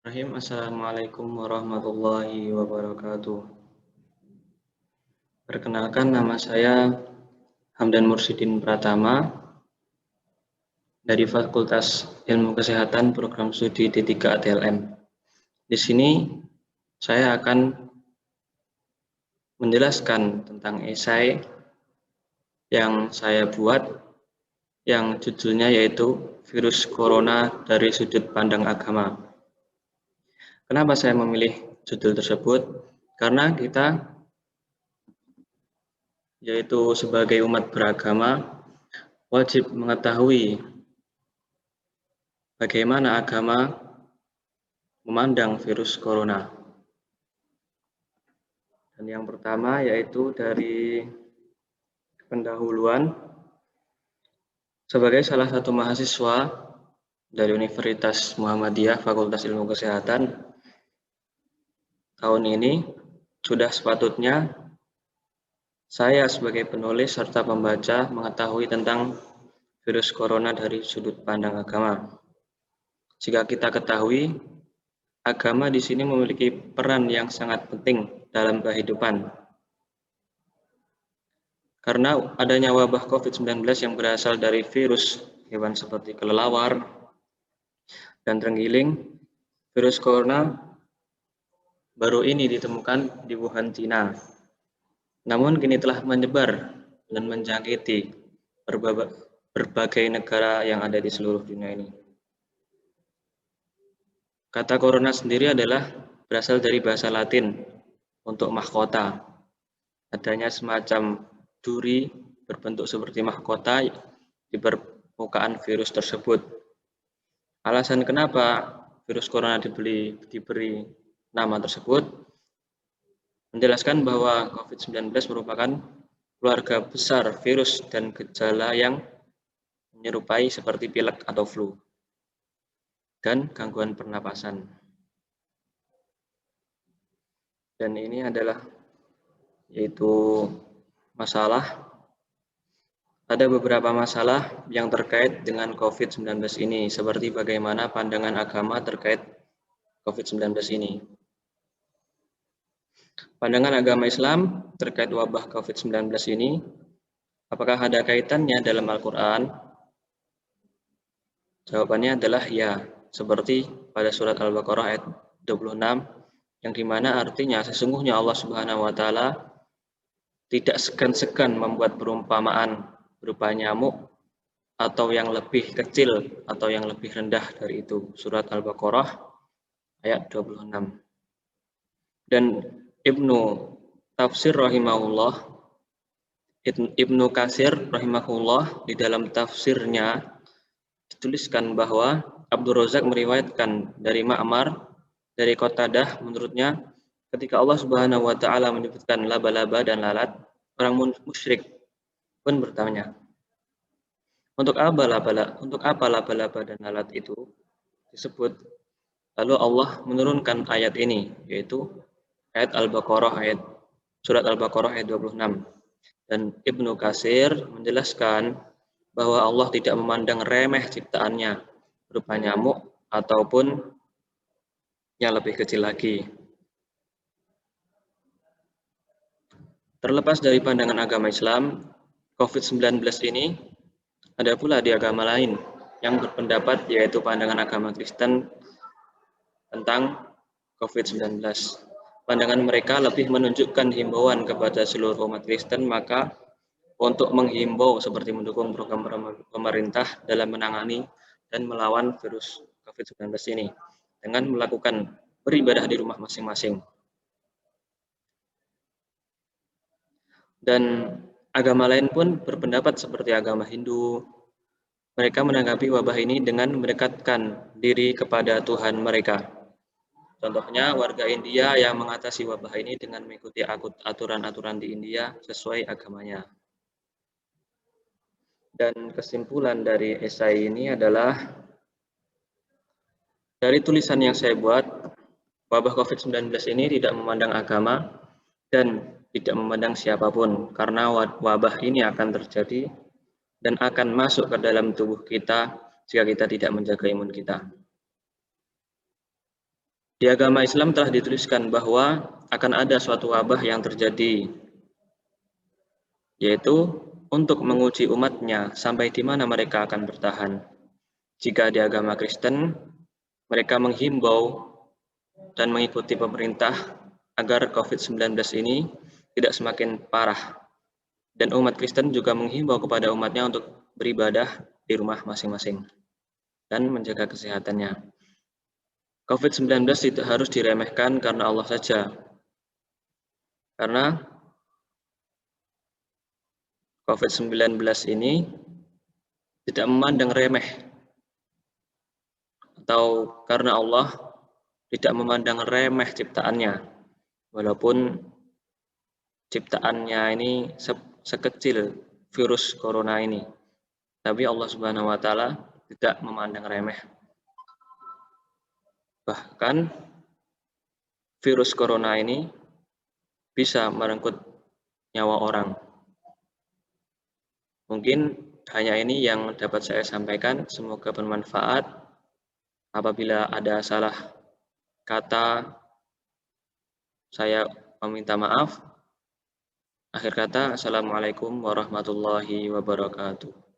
Assalamualaikum warahmatullahi wabarakatuh. Perkenalkan, nama saya Hamdan Mursyidin Pratama dari Fakultas Ilmu Kesehatan Program Studi D3 ATLM. Di sini saya akan menjelaskan tentang esai yang saya buat yang judulnya yaitu Virus Corona dari Sudut Pandang Agama. Kenapa saya memilih judul tersebut? Karena kita yaitu sebagai umat beragama wajib mengetahui bagaimana agama memandang virus corona. Dan yang pertama yaitu dari pendahuluan. Sebagai salah satu mahasiswa dari Universitas Muhammadiyah Fakultas Ilmu Kesehatan, tahun ini sudah sepatutnya saya sebagai penulis serta pembaca mengetahui tentang virus corona dari sudut pandang agama. Jika kita ketahui, agama di sini memiliki peran yang sangat penting dalam kehidupan. Karena adanya wabah COVID-19 yang berasal dari virus hewan seperti kelelawar dan terenggiling, virus corona baru ini ditemukan di Wuhan, Cina. Namun kini telah menyebar dan menjangkiti berbagai negara yang ada di seluruh dunia ini. Kata corona sendiri adalah berasal dari bahasa Latin untuk mahkota. Adanya semacam duri berbentuk seperti mahkota di permukaan virus tersebut. Alasan kenapa virus corona diberi nama tersebut menjelaskan bahwa COVID-19 merupakan keluarga besar virus dan gejala yang menyerupai seperti pilek atau flu dan gangguan pernapasan. Dan ini adalah yaitu ada beberapa masalah yang terkait dengan COVID-19 ini, seperti bagaimana pandangan agama terkait COVID-19 ini. Pandangan agama Islam terkait wabah COVID-19 ini, apakah ada kaitannya dalam Al-Quran? Jawabannya adalah ya, seperti pada surat Al-Baqarah ayat 26, yang dimana artinya sesungguhnya Allah Subhanahu wa Ta'ala tidak segan-segan membuat perumpamaan berupa nyamuk atau yang lebih kecil atau yang lebih rendah dari itu. Surat Al-Baqarah ayat 26. Dan Ibnu Tafsir rahimahullah, Ibnu Katsir rahimahullah di dalam tafsirnya dituliskan bahwa Abdul Razak meriwayatkan dari Ma'mar dari Qatadah, menurutnya ketika Allah Subhanahu wa Ta'ala menyebutkan laba-laba dan lalat, orang musyrik pun bertanya, untuk apa laba-laba dan lalat itu disebut? Lalu Allah menurunkan ayat ini, yaitu ayat surat Al-Baqarah ayat 26. Dan Ibnu Katsir menjelaskan bahwa Allah tidak memandang remeh ciptaannya berupa nyamuk ataupun yang lebih kecil lagi. Terlepas dari pandangan agama Islam, COVID-19 ini ada pula di agama lain yang berpendapat, yaitu pandangan agama Kristen tentang COVID-19. Pandangan mereka lebih menunjukkan himbauan kepada seluruh umat Kristen, maka untuk menghimbau seperti mendukung program pemerintah dalam menangani dan melawan virus COVID-19 ini dengan melakukan beribadah di rumah masing-masing. Dan agama lain pun berpendapat seperti agama Hindu. Mereka menanggapi wabah ini dengan mendekatkan diri kepada Tuhan mereka. Contohnya warga India yang mengatasi wabah ini dengan mengikuti aturan-aturan di India sesuai agamanya. Dan kesimpulan dari esai ini adalah, dari tulisan yang saya buat, wabah COVID-19 ini tidak memandang agama dan tidak memandang siapapun, karena wabah ini akan terjadi dan akan masuk ke dalam tubuh kita jika kita tidak menjaga imun kita. Di agama Islam telah dituliskan bahwa akan ada suatu wabah yang terjadi, yaitu untuk menguji umatnya sampai di mana mereka akan bertahan. Jika di agama Kristen, mereka menghimbau dan mengikuti pemerintah agar COVID-19 ini tidak semakin parah. Dan umat Kristen juga menghimbau kepada umatnya untuk beribadah di rumah masing-masing dan menjaga kesehatannya. COVID-19 tidak harus diremehkan karena Allah saja. Karena COVID-19 ini tidak memandang remeh, atau karena Allah tidak memandang remeh ciptaannya, walaupun ciptaannya ini sekecil virus corona ini, tapi Allah Subhanahu wa taala tidak memandang remeh. Bahkan virus corona ini bisa merenggut nyawa orang. Mungkin hanya ini yang dapat saya sampaikan, semoga bermanfaat. Apabila ada salah kata, saya meminta maaf. Akhir kata, Assalamualaikum warahmatullahi wabarakatuh.